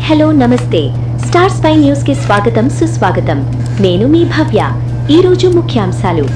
Hello నమస్తే star spy news కి స్వాగతం సుస్వాగతం నేను మీ భవ్య ఈ రోజు ముఖ్యాంశాలు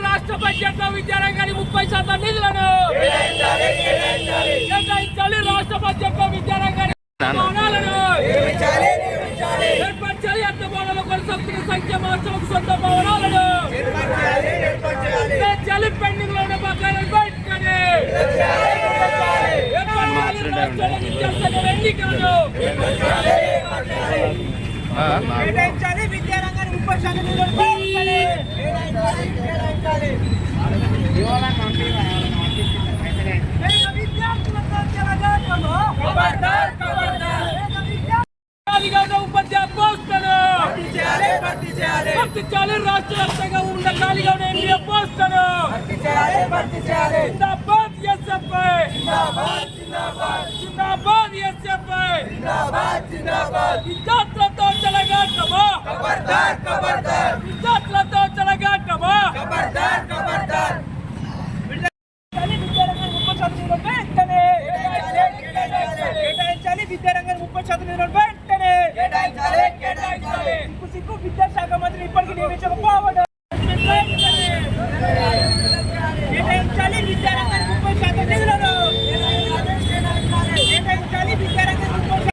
రాష్ట్ర బడ్జెట్ లో విద్యారంగానికి 30% నిధులను కేటాయించాలి. రాష్ట్ర బడ్జెట్ లో విద్యారంగానికి భవనాలను ఏర్పరచాలి. అర్థ భవనాలు కొనసాగుతున్న సంక్షేమోత్సవం సొంత భవనాలను ఏర్పరచాలి. పెండింగ్ లో ఉన్న బకాయిలను బయటకని ఎన్నికలను కేటాయించాలి. విద్యారంగానికి 30% నిధులను ఉపాధ్యాయ పోస్టులను భర్తీ చేయాలి. రాష్ట్ర వ్యాప్తంగా ఉన్న ఖాళీగా ఉన్న ఎన్డీఏ పోస్టులను జిందాబాద్ ఎస్ఎఫ్ఐ, జిందాబాద్ ఎస్ఎఫ్ఐ, విద్యార్థులతో చెలగాటమా, విద్యార్థులతో చెలగాటమా. కేటాయించాలి. విద్యారంగానికి 30% నిధులను వెంటనే సిగ్గు విద్యాశాఖ మంత్రి ఇప్పటికీ నియమించకపోవడం. కేటాయించాలి. విద్యారంగానికి 30% నిధులను కేటాయించాలి. విద్యారంగానికి 30%.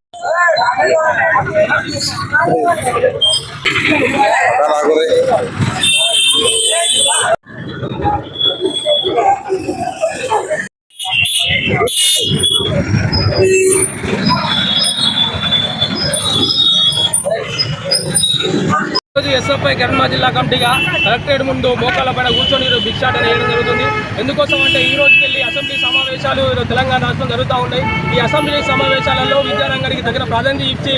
ఎస్ఎఫ్ఐ కరీంనగర్ జిల్లా కమిటీగా కలెక్టరేట్ ముందు మోకాళ్ళ పైన కూర్చొని భిక్షాటన చేయడం జరుగుతుంది. ఎందుకోసం అంటే ఈ రోజుకి వెళ్ళి అసెంబ్లీ సమావేశాలు తెలంగాణ రాష్ట్రం జరుగుతూ ఉన్నాయి. ఈ అసెంబ్లీ సమావేశాలలో విద్యారంగానికి తగిన ప్రాధాన్యత ఇచ్చి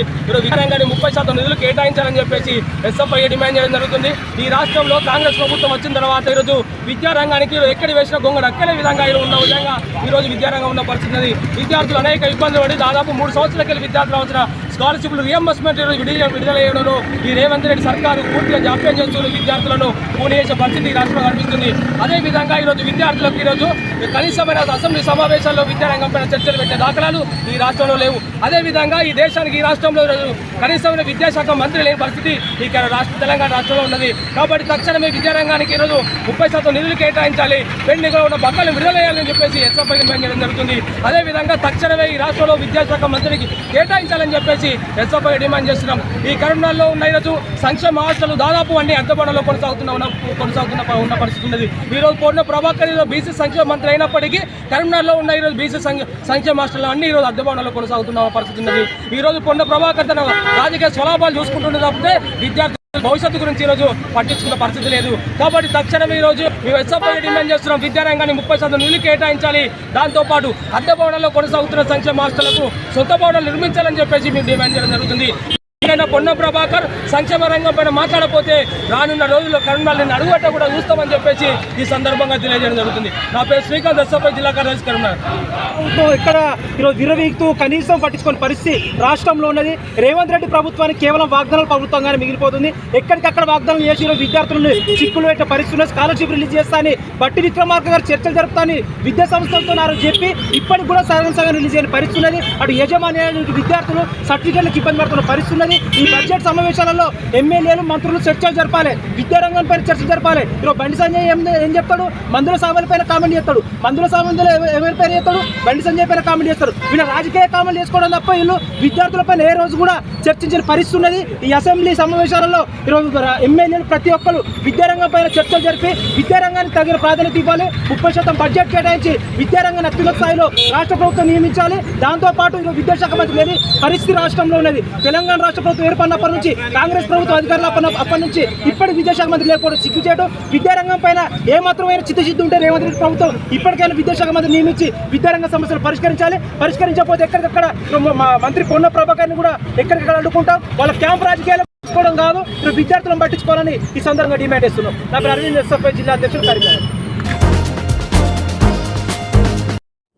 విద్యారంగానికి 30% నిధులు కేటాయించాలని చెప్పేసి ఎస్ఎఫ్ఐ డిమాండ్ చేయడం జరుగుతుంది. ఈ రాష్ట్రంలో కాంగ్రెస్ ప్రభుత్వం వచ్చిన తర్వాత ఈరోజు విద్యారంగానికి ఎక్కడి వేసిన గొంగ అక్కడే విధంగా ఉన్న విధంగా ఈరోజు విద్యారంగం ఉన్న పరిస్థితి. విద్యార్థులు అనేక ఇబ్బందులు పడి దాదాపు 3 సంవత్సరాలకి విద్యార్థులు వచ్చిన స్కాలర్షిప్లు రియంబర్స్మెంట్ విడుదల చేయడంలో ఈ రేవంత్ రెడ్డి సర్కారు పూర్తిగా జాప్యం చేస్తూ విద్యార్థులను కూని చేసే పరిస్థితి రాష్ట్రంలో కనిపిస్తుంది. అదేవిధంగా ఈరోజు విద్యార్థులకు ఈరోజు కనీసమైన అసెంబ్లీ సమావేశాల్లో విద్యారంగం పైన చర్చలు పెట్టే దాఖలాలు ఈ రాష్ట్రంలో లేవు. అదేవిధంగా ఈ దేశానికి ఈ రాష్ట్రంలో కనీసమైన విద్యాశాఖ మంత్రి లేని పరిస్థితి ఈ తెలంగాణ రాష్ట్రంలో ఉన్నది. కాబట్టి తక్షణమే విద్యారంగానికి ఈరోజు 30% నిధులు కేటాయించాలి. పెండింగ్లో ఉన్న బకాయిలు విడుదల చేయాలని చెప్పేసి ఎస్ఎఫ్ఐ డిమాండ్ చేయడం జరుగుతుంది. అదేవిధంగా తక్షణమే ఈ రాష్ట్రంలో విద్యాశాఖ మంత్రికి కేటాయించాలని చెప్పేసి ఎస్ఎఫ్ఐ డిమాండ్ చేస్తున్నాం. ఈ కరీంనగర్లో ఉన్న ఈరోజు సంక్షేమ హాస్టల్ దాదాపు అన్ని అద్దెపడలో కొనసాగుతున్న పరిస్థితి ఉన్నది. ఈరోజు పొన్న ప్రభాకర్ బీసీ సంక్షేమ మంత్రి అయినప్పటికీ కరీంనగర్లో ఉన్న ఈరోజు బీసీ సంక్షేమ హాస్టల్ అన్ని ఈరోజు అద్దెపడలో కొనసాగుతున్న పరిస్థితి ఉన్నది. ఈరోజు పొన్న ప్రభాకర్ తన రాజకీయ స్వలాభాలు చూసుకుంటున్న తప్పితే విద్యార్థుల భవిష్యత్తు గురించి ఈరోజు పట్టించుకున్న పరిస్థితి లేదు. కాబట్టి తక్షణం ఈరోజు మేము ఎస్ఎఫ్ఐ డిమాండ్ చేస్తున్నాం. విద్యారంగాన్ని 30% నిధులు కేటాయించాలి. దాంతోపాటు అద్దె భవనాల్లో కొనసాగుతున్న సంక్షేమ హాస్టళ్లకు సొంత భవనాలు నిర్మించాలని చెప్పేసి మేము డిమాండ్ చేయడం జరుగుతుంది. పొన్న ప్రభాకర్ సంక్షేమ రంగం పైన మాట్లాడకపోతే రానున్న రోజుల్లో కరీంనగర్ అడుగుబట్ట కూడా చూస్తామని చెప్పేసి ఈ సందర్భంగా తెలియజేయడం జరుగుతుంది. నా పేరు శ్రీకాంత్, ఎస్ఎఫ్ఐ జిల్లా కార్యదర్శి కరీంనగర్. ఇక్కడ ఈరోజు విరవీగుతూ కనీసం పట్టించుకునే పరిస్థితి రాష్ట్రంలో ఉన్నది. రేవంత్ రెడ్డి ప్రభుత్వానికి కేవలం వాగ్దానాల ప్రభుత్వంగానే మిగిలిపోతుంది. ఎక్కడికక్కడ వాగ్దానాలు చేసి ఈరోజు విద్యార్థులను చిక్కులు పెట్టే పరిస్థితుల్లో స్కాలర్షిప్ రిలీజ్ చేస్తానని బట్టి విక్రమార్క గారు చర్చలు జరుపుతాని విద్యా సంస్థలతో చెప్పి ఇప్పటికి కూడా సగం రిలీజ్ అయిన పరిస్థితి ఉన్నది. అటు యజమాని విద్యార్థులు సర్టిఫికేట్లకు ఇబ్బంది పడుతున్న పరిస్థితి ఉన్నది. ఈ బడ్జెట్ సమావేశాలలో ఎమ్మెల్యేలు మంత్రులు చర్చలు జరపాలి, విద్యారంగం పైన చర్చ జరపాలి. ఈరోజు బండి సంజయ్ ఏం చెప్తాడు? మందుల సామాన్ల పైన కామెంట్ చేస్తాడు. మందుల సామాన్లు ఎవరి పైన చేస్తాడు? బండి సంజయ్ పైన కామెంట్ చేస్తారు. వీళ్ళ రాజకీయ కామెంట్ చేసుకోవడం తప్ప వీళ్ళు విద్యార్థుల పైన ఏ రోజు కూడా చర్చించిన పరిస్థితి ఉన్నది. ఈ అసెంబ్లీ సమావేశాలలో ఈరోజు ఎమ్మెల్యేలు ప్రతి ఒక్కరు విద్యారంగం పైన చర్చలు జరిపి విద్యారంగానికి తగిన ప్రాధాన్యత ఇవ్వాలి. 30% బడ్జెట్ కేటాయించి విద్యారంగాన్ని అత్యున్నత స్థాయిలో రాష్ట్ర ప్రభుత్వం నియమించాలి. దాంతోపాటు ఈరోజు విద్యాశాఖ మంత్రి లేని పరిస్థితి రాష్ట్రంలో ఉన్నది. తెలంగాణ రాష్ట్ర రాష్ట్ర ప్రభుత్వం ఏర్పడినప్పటి నుంచి కాంగ్రెస్ ప్రభుత్వం అధికారులు అప్పటి నుంచి ఇప్పటి విద్యాశాఖ మంత్రి లేకపోవడం సిగ్గుచేటు. విద్యారంగం పైన ఏమాత్రమైన చిత్తశుద్ధి ఉంటే రేవంత్ రెడ్డి ప్రభుత్వం ఇప్పటికైనా విద్యాశాఖ మంత్రి నియమించి విద్యారంగ సమస్యలు పరిష్కరించాలి. పరిష్కరించకపోతే ఎక్కడికక్కడ మంత్రి పొన్న ప్రభాకర్ని కూడా ఎక్కడికక్కడ అడ్డుకుంటాం. వాళ్ళ క్యాంప్ రాజకీయాలు పట్టించుకోవడం కాదు, విద్యార్థులను పట్టించుకోవాలని ఈ సందర్భంగా డిమాండ్ చేస్తున్నాం. నా పేరు అరవింద్, ఎస్ఎఫ్ఐ జిల్లా అధ్యక్షుడు, Karimnagar.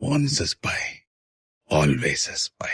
Once a spy, always a spy.